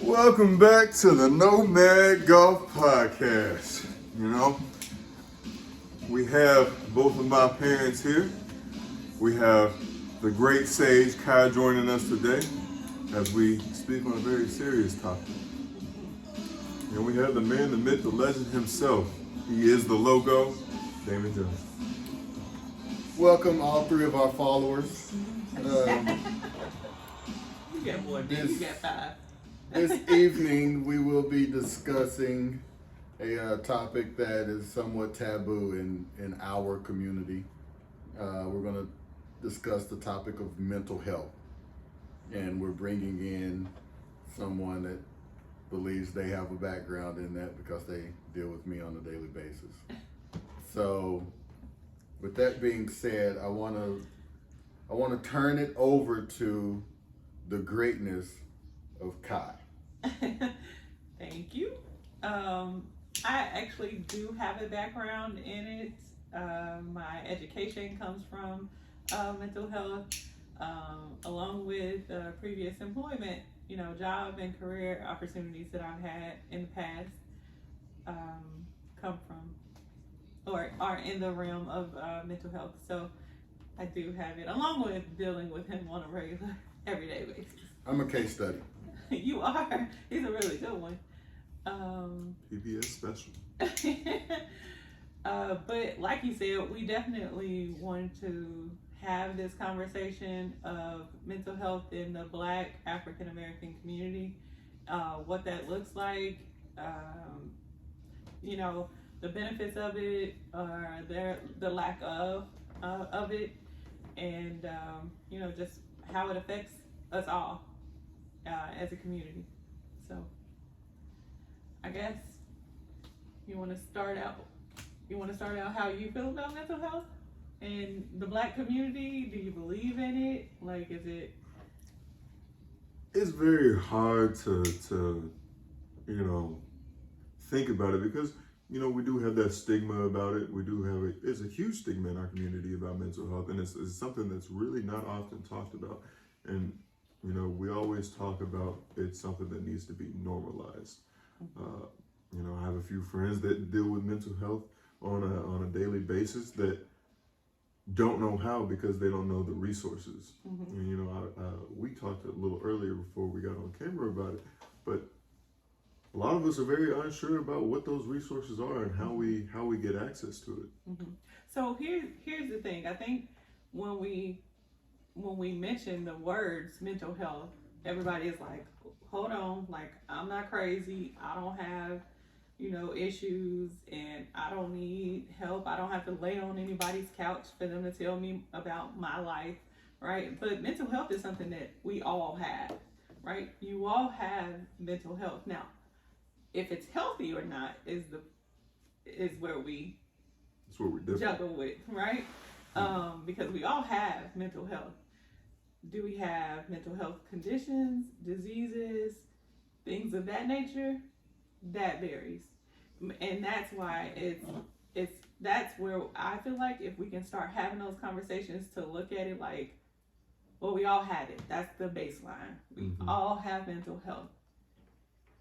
Welcome back to the Nomad Golf Podcast. We have both of my parents here. We have the great sage Kai joining us today as we speak on a very serious topic. And we have the man, the myth, the legend himself. He is the logo, Damon Jones. Welcome all three of our followers. You get more than you get five. This evening we will be discussing a topic that is somewhat taboo in our community. We're going to discuss the topic of mental health. And we're bringing in someone that believes they have a background in that because they deal with me on a daily basis. So, with that being said, I want to turn it over to the greatness of Kai. Thank you. I actually do have a background in it. My education comes from mental health, along with previous employment, job and career opportunities that I've had in the past come from or are in the realm of mental health. So I do have it, along with dealing with him on a regular, everyday basis. I'm a case study. You are. He's a really good one. PBS special. But like you said, we definitely want to have this conversation of mental health in the Black African American community, what that looks like, the benefits of it, or the lack of it, and just how it affects us all as a community. So I guess you want to start out how you feel about mental health in the Black community. Do you believe in it? Like, is it? It's very hard to think about it because we do have that stigma about it. We do have it's a huge stigma in our community about mental health, and it's something that's really not often talked about. And we always talk about it's something that needs to be normalized. I have a few friends that deal with mental health on a daily basis that don't know how because they don't know the resources. Mm-hmm. And, we talked a little earlier before we got on camera about it, but a lot of us are very unsure about what those resources are and how we get access to it. Mm-hmm. So here's the thing. I think when we mention the words mental health, everybody is like, hold on, like, I'm not crazy. I don't have, issues, and I don't need help. I don't have to lay on anybody's couch for them to tell me about my life, right? But mental health is something that we all have, right? You all have mental health. Now, if it's healthy or not is where we juggle with, right? Because we all have mental health. Do we have mental health conditions, diseases, things of that nature? That varies. And that's why that's where I feel like if we can start having those conversations to look at it like, well, we all have it. That's the baseline. We all have mental health.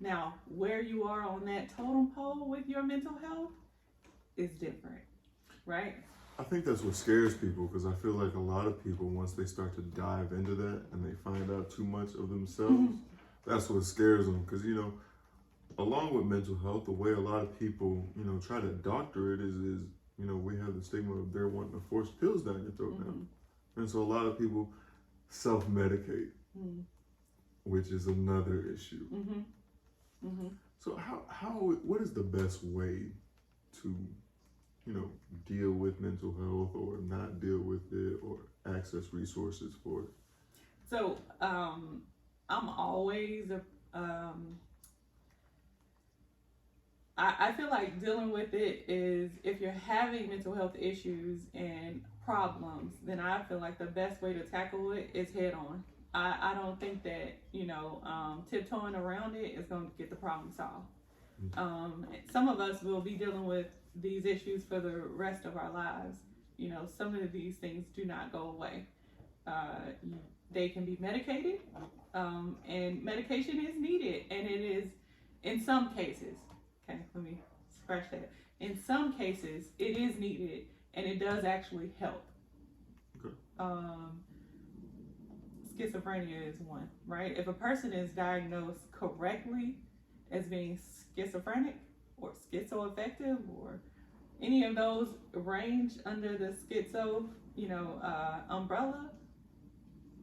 Now, where you are on that totem pole with your mental health is different, right? I think that's what scares people because I feel like a lot of people, once they start to dive into that and they find out too much of themselves, that's what scares them. Because, along with mental health, the way a lot of people, try to doctor it is we have the stigma of they're wanting to force pills down your throat now. And so a lot of people self-medicate, which is another issue. So what is the best way to deal with mental health or not deal with it or access resources for it? So I'm always I feel like dealing with it is, if you're having mental health issues and problems, then I feel like the best way to tackle it is head on. I don't think that tiptoeing around it is going to get the problem solved. Some of us will be dealing with these issues for the rest of our lives. Some of these things do not go away. They can be medicated, And medication is needed, and it is in some cases. Okay, let me scratch that. In some cases, it is needed, and it does actually help. Okay. Schizophrenia is one, right? If a person is diagnosed correctly as being schizophrenic or schizoaffective or any of those range under the schizo, umbrella,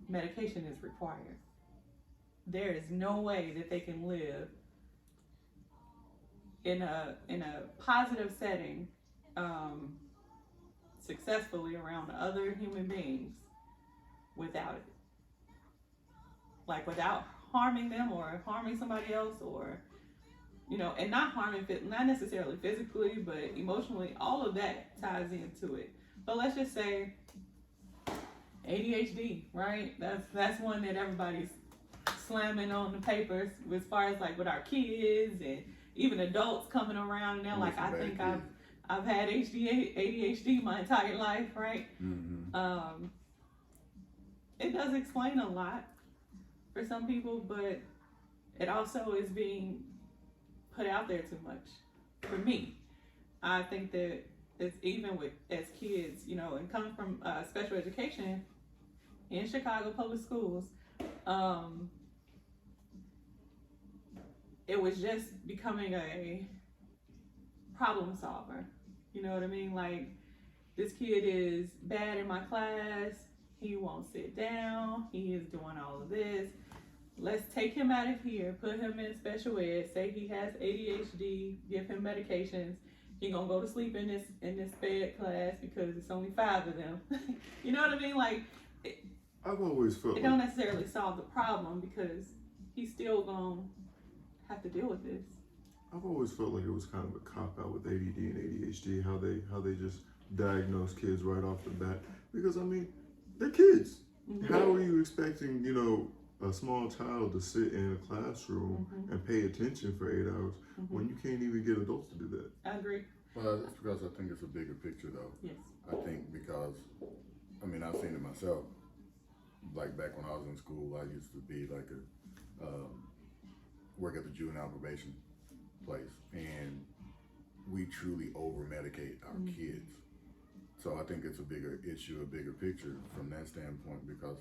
medication is required. There is no way that they can live in a positive setting, successfully around other human beings without it. Like without harming them or harming somebody else, or and not not necessarily physically, but emotionally. All of that ties into it. But let's just say ADHD, right? That's one that everybody's slamming on the papers as far as like with our kids and even adults coming around and they're like, I think I've had ADHD my entire life, right? Mm-hmm. It does explain a lot for some people, but it also is being put out there too much for me. I think that it's even with as kids, and coming from special education in Chicago public schools, it was just becoming a problem solver. You know what I mean? Like, this kid is bad in my class, he won't sit down, he is doing all of this. Let's take him out of here, put him in special ed, say he has ADHD, give him medications. He gonna go to sleep in this sped class because it's only 5 of them. You know what I mean? Like, I've always felt it don't necessarily solve the problem because he's still gonna have to deal with this. I've always felt like it was kind of a cop out with ADD and ADHD, how they just diagnose kids right off the bat, because I mean, they're kids. Mm-hmm. How are you expecting, a small child to sit in a classroom and pay attention for 8 hours when you can't even get adults to do that? I agree. Well, that's because I think it's a bigger picture, though. Yes. I think because, I've seen it myself. Like back when I was in school, I used to be like work at the juvenile probation place, and we truly over medicate our kids. So I think it's a bigger issue, a bigger picture from that standpoint, because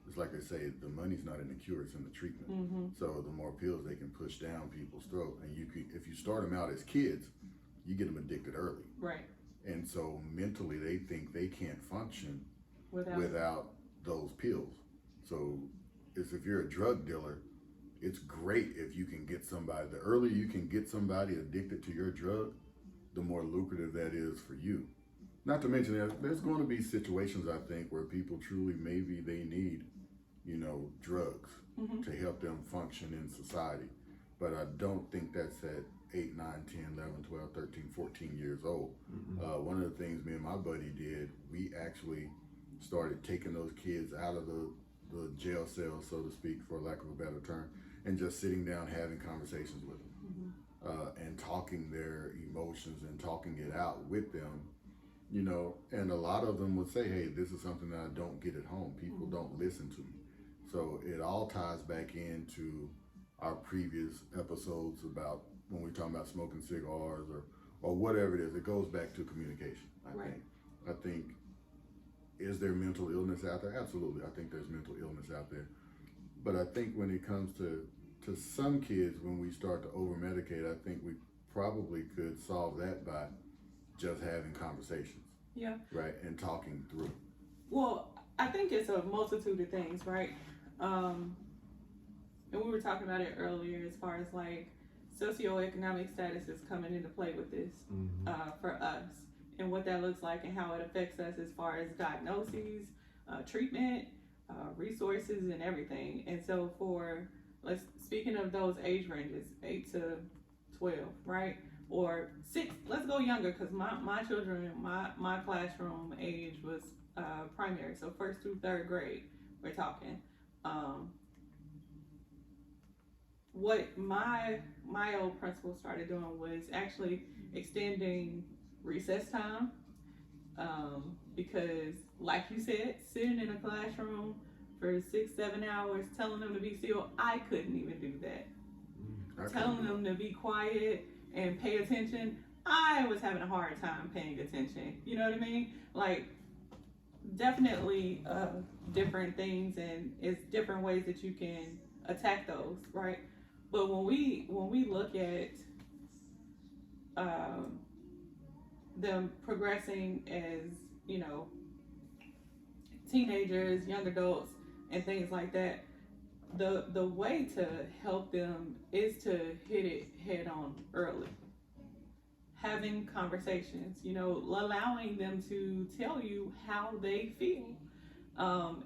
it's like they say, the money's not in the cure, it's in the treatment. So the more pills they can push down people's throat, and if you start them out as kids, you get them addicted early. Right. And so mentally they think they can't function Without those pills. So if you're a drug dealer, it's great if you can get somebody, the earlier you can get somebody addicted to your drug, the more lucrative that is for you. Not to mention that there's going to be situations, I think, where people truly, maybe they need, drugs to help them function in society. But I don't think that's at 8, 9, 10, 11, 12, 13, 14 years old. One of the things me and my buddy did, we actually started taking those kids out of the jail cell, so to speak, for lack of a better term, and just sitting down having conversations with them and talking their emotions and talking it out with them. And a lot of them would say, hey, this is something that I don't get at home. People don't listen to me. So it all ties back into our previous episodes about when we're talking about smoking cigars or whatever it is. It goes back to communication, I think. Is there mental illness out there? Absolutely. I think there's mental illness out there. But I think when it comes to some kids, when we start to over-medicate, I think we probably could solve that by just having conversations. Yeah. Right, and talking through. Well, I think it's a multitude of things, right? And we were talking about it earlier as far as like socioeconomic status is coming into play with this for us, and what that looks like and how it affects us as far as diagnoses, treatment, resources, and everything. And so speaking of those age ranges, 8 to 12, right? Or 6, let's go younger, because my children, my classroom age was primary, so 1st through 3rd grade, we're talking. What my old principal started doing was actually extending recess time, because like you said, sitting in a classroom for 6-7 hours, telling them to be still. I couldn't even do that. Telling them to be quiet and pay attention, I was having a hard time paying attention. You know what I mean? Like, definitely different things, and it's different ways that you can attack those, right? But when we look at them progressing as, you know, teenagers, young adults, and things like that, the way to help them is to hit it head on early. Having conversations, you know, allowing them to tell you how they feel.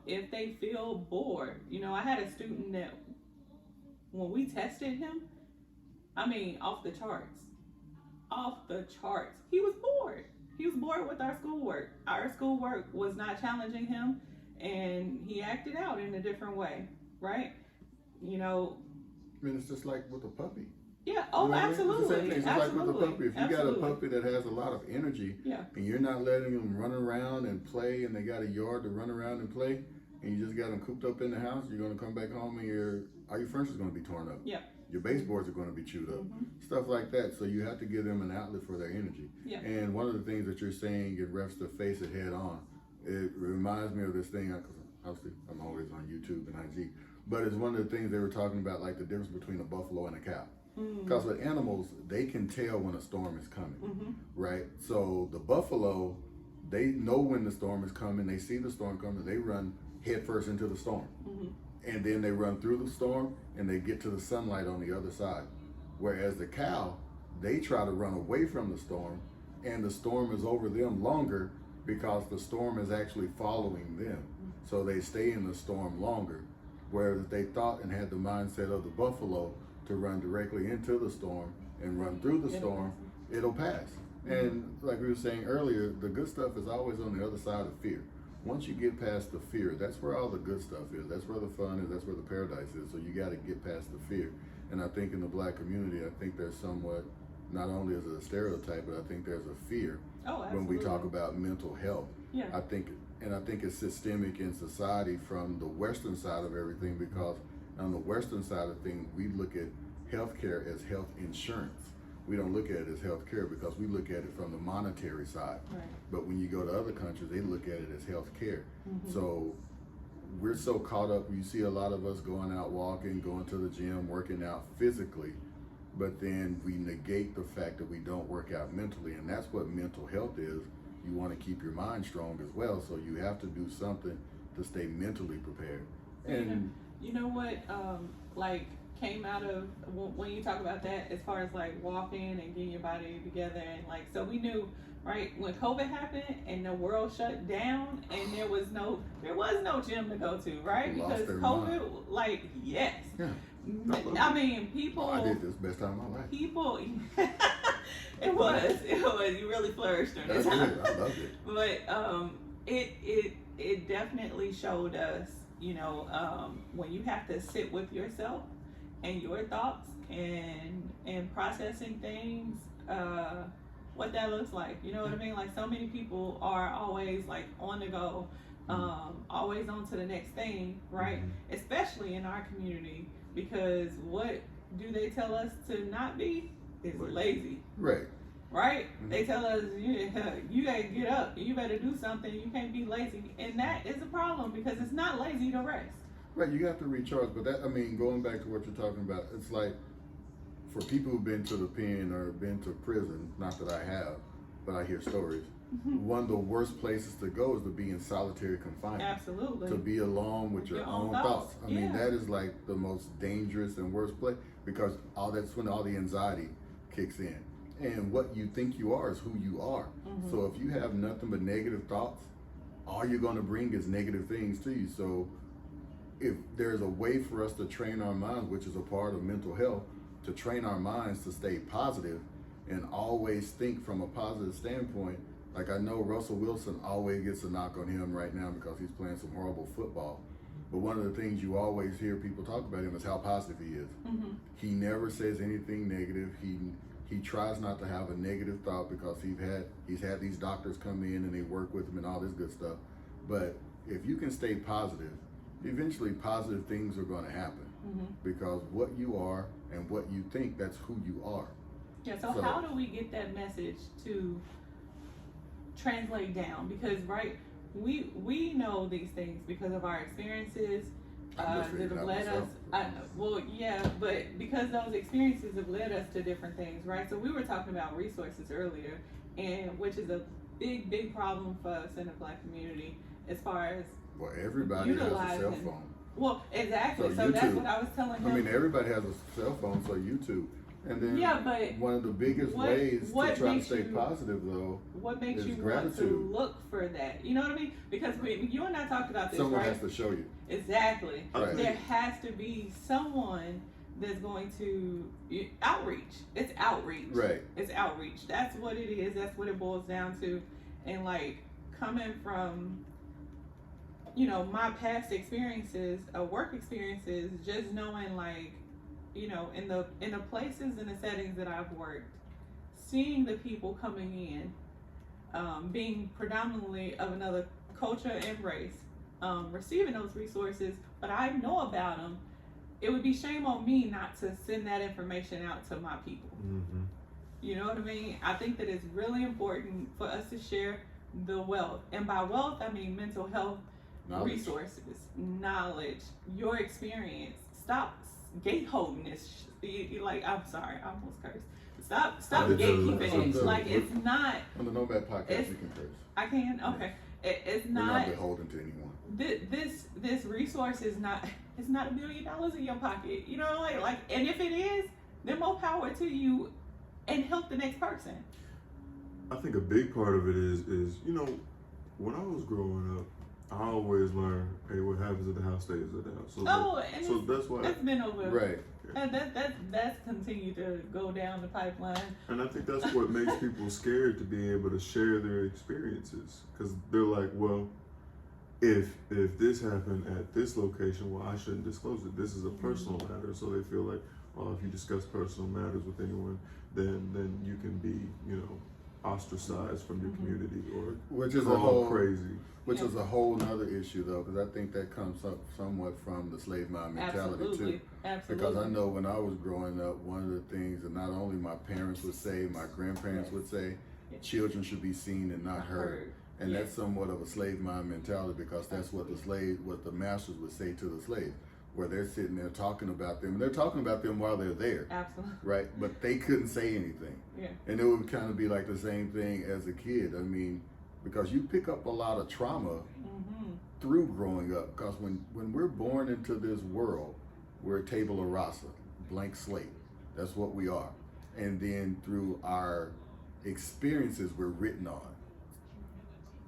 If they feel bored, you know, I had a student that when we tested him, I mean, off the charts. He was bored. He was bored with our schoolwork. Our schoolwork was not challenging him, and he acted out in a different way, right? You know. I mean, it's just like with a puppy. Yeah. Oh, you know absolutely. It's the same thing. It's absolutely. like with a puppy. If you absolutely. got a puppy that has a lot of energy, yeah, and you're not letting them run around and play, and they got a yard to run around and play, and you just got them cooped up in the house, you're going to come back home and all your furniture is going to be torn up. Yeah. Your baseboards are going to be chewed up. Stuff like that. So you have to give them an outlet for their energy. Yeah. And one of the things that you're saying in reference to face it head on, it reminds me of this thing, because obviously I'm always on YouTube and IG, but it's one of the things they were talking about, like the difference between a buffalo and a cow. Because with animals, they can tell when a storm is coming, right? So the buffalo, they know when the storm is coming. They see the storm coming. They run head first into the storm. And then they run through the storm and they get to the sunlight on the other side. Whereas the cow, they try to run away from the storm, and the storm is over them longer because the storm is actually following them. So they stay in the storm longer. Whereas if they thought and had the mindset of the buffalo to run directly into the storm and run through the storm, it'll pass. And like we were saying earlier, the good stuff is always on the other side of fear. Once you get past the fear, that's where all the good stuff is. That's where the fun is. That's where the paradise is. So you got to get past the fear. And I think in the Black community, I think there's somewhat, not only is it a stereotype, but I think there's a fear when we talk about mental health. Yeah. I think it's systemic in society from the Western side of everything, because on the Western side of things, we look at healthcare as health insurance. We don't look at it as healthcare because we look at it from the monetary side. Right. But when you go to other countries, they look at it as healthcare. So we're so caught up. You see a lot of us going out walking, going to the gym, working out physically, but then we negate the fact that we don't work out mentally. And that's what mental health is. You want to keep your mind strong as well. So you have to do something to stay mentally prepared. And you know what, like, came out of when you talk about that, as far as like walking and getting your body together, and like, so we knew, right, when COVID happened and the world shut down and there was no gym to go to, right? Because COVID, like, yes. Yeah. I mean, people. I did this best time of my life. People. it was. You really flourished during this time. I loved it. But it definitely showed us, you know, when you have to sit with yourself and your thoughts and processing things, what that looks like. You know what I mean? Like, so many people are always like on the go, always on to the next thing, right? Especially in our community, because what do they tell us to not be? Is lazy. Right. Right? They tell us, you gotta get up, you better do something, you can't be lazy. And that is a problem, because it's not lazy to rest. Right, you have to recharge. But that, I mean, going back to what you're talking about, it's like, for people who've been to the pen or been to prison, not that I have, but I hear stories, one of the worst places to go is to be in solitary confinement. Absolutely. To be alone with your own thoughts. I mean, that is like the most dangerous and worst place, because that's when all the anxiety kicks in. And what you think you are is who you are. So if you have nothing but negative thoughts, all you're going to bring is negative things to you. So if there's a way for us to train our minds, which is a part of mental health, to train our minds to stay positive and always think from a positive standpoint. Like, I know Russell Wilson always gets a knock on him right now because he's playing some horrible football. But one of the things you always hear people talk about him is how positive he is. He never says anything negative. He tries not to have a negative thought, because he's had these doctors come in and they work with him and all this good stuff. But if you can stay positive, eventually positive things are going to happen because what you are and what you think, that's who you are. Yeah, so how do we get that message to translate down? Because we know these things because of our experiences that have led us. But because those experiences have led us to different things, right? So we were talking about resources earlier, and which is a big problem for us in the Black community as far as everybody has a cell phone. Well, exactly. So that's what I was telling him. I mean, everybody has a cell phone, so YouTube. And then but one of the biggest ways to try to stay positive, though, what makes is you gratitude. Want to look for that? You know what I mean? Because you and I talked about this, someone right? has to show you. Exactly. Right. There has to be someone that's going to outreach. It's outreach. Right. It's outreach. That's what it is. That's what it boils down to. And like coming from, my past experiences, work experiences, just knowing like, in the places and the settings that I've worked, seeing the people coming in, being predominantly of another culture and race, receiving those resources, but I know about them. It would be shame on me not to send that information out to my people. Mm-hmm. You know what I mean? I think that it's really important for us to share the wealth. And by wealth, I mean mental health resources, knowledge, your experience. Stop gateholding this. I'm sorry, I almost cursed. Stop gatekeeping it. Like, it's not. On the Nomad podcast, you can curse. I can? Okay. It's not. We're not beholden to anyone. This resource is not. It's not $1 million in your pocket. You know, like, and if it is, then more power to you, and help the next person. I think a big part of it is when I was growing up, I always learned, hey, what happens at the house stays at the house. So that's why that's been over. Right. And that's continued to go down the pipeline. And I think that's what makes people scared to be able to share their experiences, because they're like, well, if this happened at this location, well, I shouldn't disclose it. This is a personal matter, so they feel like, oh, if you discuss personal matters with anyone, then you can be, ostracized from your community or which is crazy. Which is a whole nother issue, though, because I think that comes up somewhat from the slave mind mentality too. Absolutely. Because I know when I was growing up, one of the things that not only my parents would say, my grandparents would say, children should be seen and not heard. And that's somewhat of a slave mind mentality, because that's what the masters would say to the slaves, where they're sitting there talking about them. And they're talking about them while they're there. Absolutely. Right? But they couldn't say anything. Yeah. And it would kind of be like the same thing as a kid. I mean, because you pick up a lot of trauma through growing up. Because when we're born into this world, we're a tabula rasa, blank slate. That's what we are. And then through our experiences, we're written on.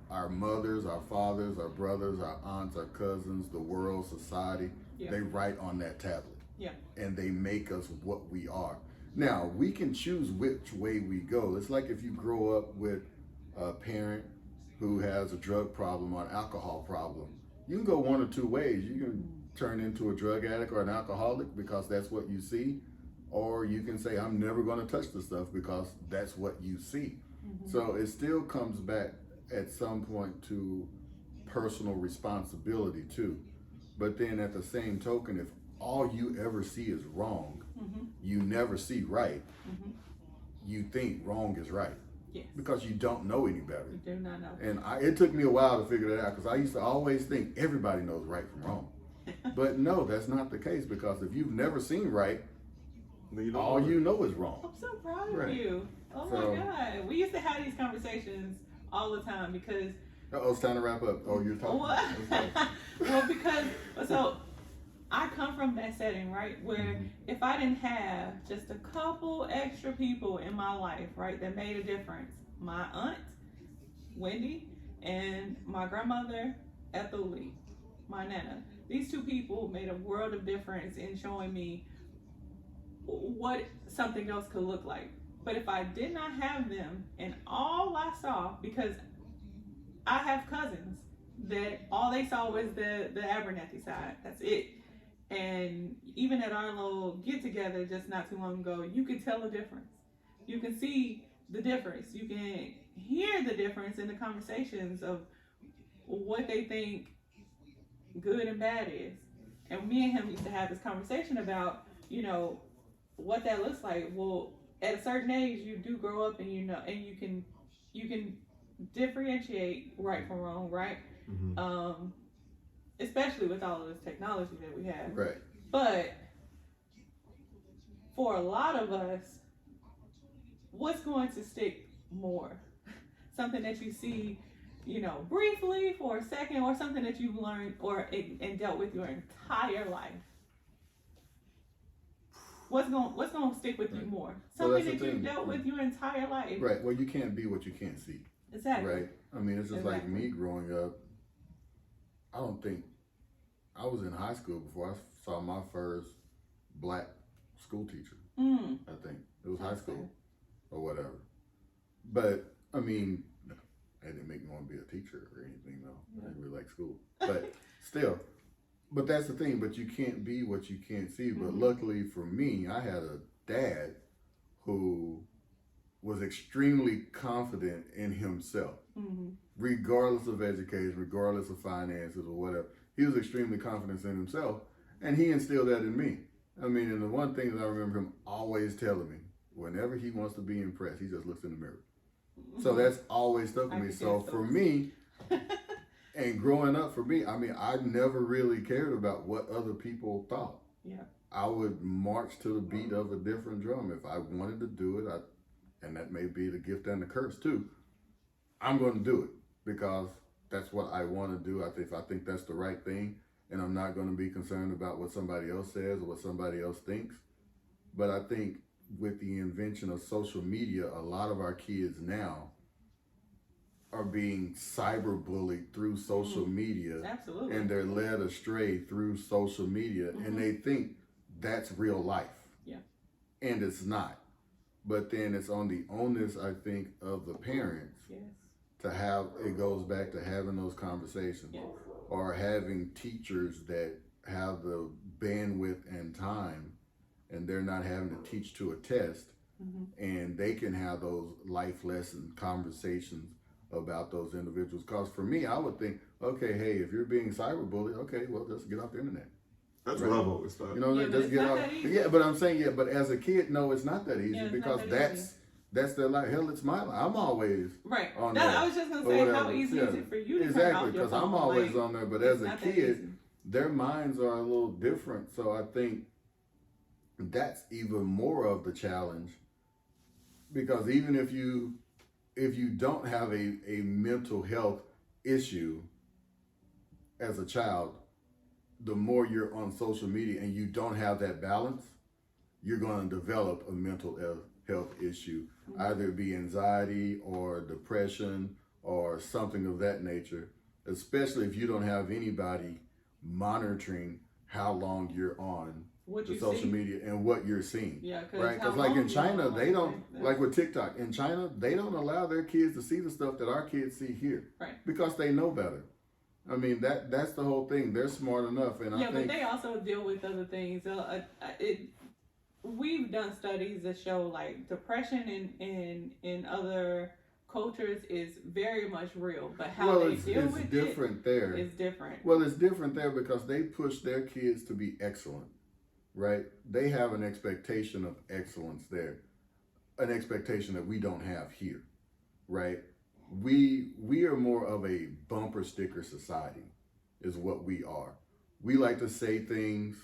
Our mothers, our fathers, our brothers, our aunts, our cousins, the world, society, they write on that tablet. Yeah. And they make us what we are. Now, we can choose which way we go. It's like if you grow up with a parent who has a drug problem or an alcohol problem. You can go one or two ways. You can turn into a drug addict or an alcoholic because that's what you see. Or you can say, I'm never going to touch the stuff because that's what you see. So it still comes back at some point to personal responsibility too. But then at the same token, if all you ever see is wrong, you never see right, you think wrong is right. Yes. Because you don't know any better. You do not know. And it took me a while to figure that out, because I used to always think everybody knows right from wrong. But no, that's not the case, because if you've never seen right, all you know is wrong. I'm so proud of you. Oh my God. We used to have these conversations all the time because... It's time to wrap up. Oh, you're talking. Well, because... So, I come from that setting, right, where if I didn't have just a couple extra people in my life, right, that made a difference, my aunt, Wendy, and my grandmother, Ethel Lee, my nana, these two people made a world of difference in showing me what something else could look like. But if I did not have them, and all I saw, because I have cousins that all they saw was the Abernathy side, that's it. And even at our little get together just not too long ago, you could tell the difference. You can see the difference. You can hear the difference in the conversations of what they think good and bad is. And me and him used to have this conversation about, you know, what that looks like. Well, at a certain age, you do grow up, and you know, and you can differentiate right from wrong, right? Mm-hmm. Especially with all of this technology that we have. Right. But for a lot of us, what's going to stick more? Something that you see, you know, briefly for a second, or something that you've learned and dealt with your entire life. What's going to stick with you more? Well, Something that's that the you've thing. dealt with your entire life. Right. Well, you can't be what you can't see. Exactly. Right. I mean, it's just like Exactly. me growing up. I don't think I was in high school before I saw my first black school teacher. Mm. I think it was high Okay. school or whatever. But I mean, it didn't make me want to be a teacher or anything though. I didn't really like school, but still. But that's the thing. But you can't be what you can't see. But Mhm. luckily for me, I had a dad who was extremely confident in himself, Mm-hmm. regardless of education, regardless of finances or whatever. He was extremely confident in himself, and he instilled that in me. I mean, and the one thing that I remember him always telling me, whenever he wants to be impressed, he just looks in the mirror. So that's always stuck I with me. can So guess for those. me, and growing up for me, I mean, I never really cared about what other people thought. Yeah. I would march to the beat of a different drum. If I wanted to do it, and that may be the gift and the curse too, I'm going to do it because that's what I want to do. If I think that's the right thing, and I'm not going to be concerned about what somebody else says or what somebody else thinks. But I think with the invention of social media, a lot of our kids now are being cyberbullied through social media, Absolutely. and they're led astray through social media, and they think that's real life. Yeah. And it's not. But then it's on the onus, I think, of the parents Yes. to have, it goes back to having those conversations, Yes. or having teachers that have the bandwidth and time, and they're not having to teach to a test, and they can have those life lesson conversations about those individuals. Because for me, I would think, okay, hey, if you're being cyberbullied, okay, well, just get off the internet. That's Right. what I've always thought. You know, Yeah, but just it's get not off. that easy. Yeah, but I'm saying, but as a kid, no, it's not that easy, Yeah, it's because not that that's their life. Hell, it's my life. I'm always Right. on That, there, I was just gonna or say, how whatever. easy is it for you to turn exactly, off your because phone? I'm always Like, on there. But it's as a not that kid, easy. their minds are a little different. So I think that's even more of the challenge, because even if you don't have a mental health issue as a child, the more you're on social media and you don't have that balance, you're going to develop a mental health issue, either it be anxiety or depression or something of that nature, especially if you don't have anybody monitoring how long you're on What the you social see. media and what you're seeing. Yeah, Right? how Because like long in you China, are, they don't, like, like with TikTok, in China, they don't allow their kids to see the stuff that our kids see here. Right. Because they know better. I mean, that's the whole thing. They're smart enough. And Yeah, I but think, they also deal with other things. We've done studies that show like depression in other cultures is very much real, but how well, they it's deal with different there. it is different. Well, it's different there because they push their kids to be excellent, right? They have an expectation of excellence there, an expectation that we don't have here, right? We are more of a bumper sticker society, is what we are. We like to say things,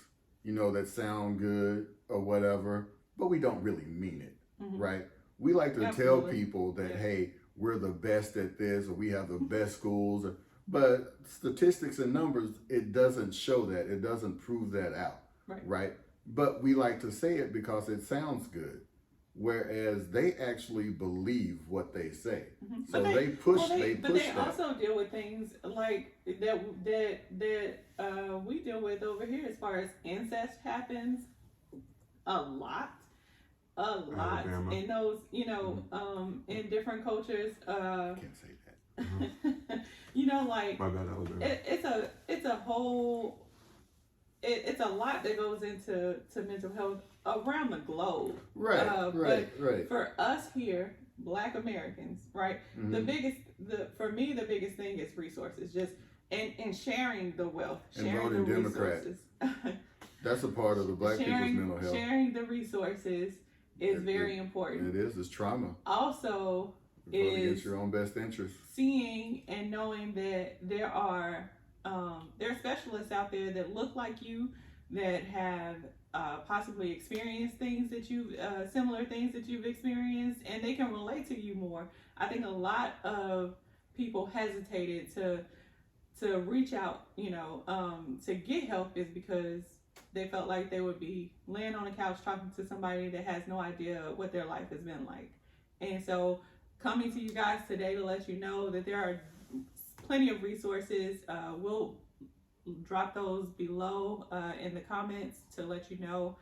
that sound good or whatever, but we don't really mean it, right? We like to Absolutely. tell people that, Yeah. hey, we're the best at this, or we have the best schools, but statistics and numbers, it doesn't show that. It doesn't prove that out, right? But we like to say it because it sounds good, whereas they actually believe what they say. So But they push but they that. also deal with things like that we deal with over here as far as incest happens a lot. Alabama. In those, in different cultures, Can't say that. like My bad, Alabama. it's a whole, it's a lot that goes into mental health around the globe. Right, But right. for us here, Black Americans, right? Mhm. For me, the biggest thing is resources. Just and sharing the wealth, And sharing the voting Democrat. resources. That's a part of the black people's mental health. Sharing the resources is very important. It is. It's trauma. Also, Vote is against your own best interest. seeing and knowing that there are specialists out there that look like you, that have possibly experienced things that you've similar things that you've experienced, and they can relate to you more. I think a lot of people hesitated to reach out, to get help is because they felt like they would be laying on a couch talking to somebody that has no idea what their life has been like. And so coming to you guys today to let you know that there are plenty of resources. We'll drop those below in the comments to let you know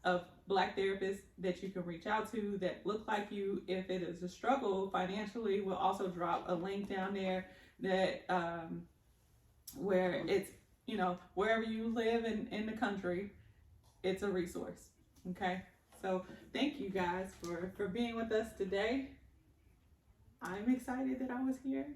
of Black therapists that you can reach out to that look like you. If it is a struggle financially, we'll also drop a link down there that where it's, wherever you live in the country, it's a resource. Okay, so thank you guys for being with us today. I'm excited that I was here.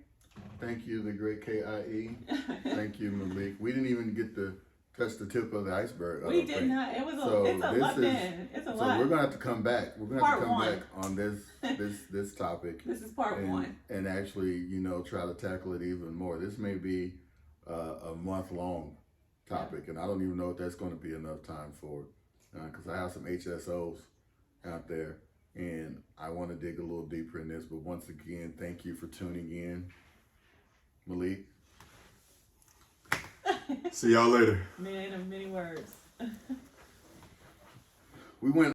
Thank you, the great KIE. Thank you, Malik. We didn't even get to touch the tip of the iceberg. We did not. It was it's a lot, man. It's a lot. So we're gonna have to come back. We're gonna have to come back on this topic. This is part one. And actually, try to tackle it even more. This may be a month-long topic, and I don't even know if that's going to be enough time for it, because I have some HSOs out there, and I want to dig a little deeper in this. But once again, thank you for tuning in, Malik. See y'all later. Man of many words. We went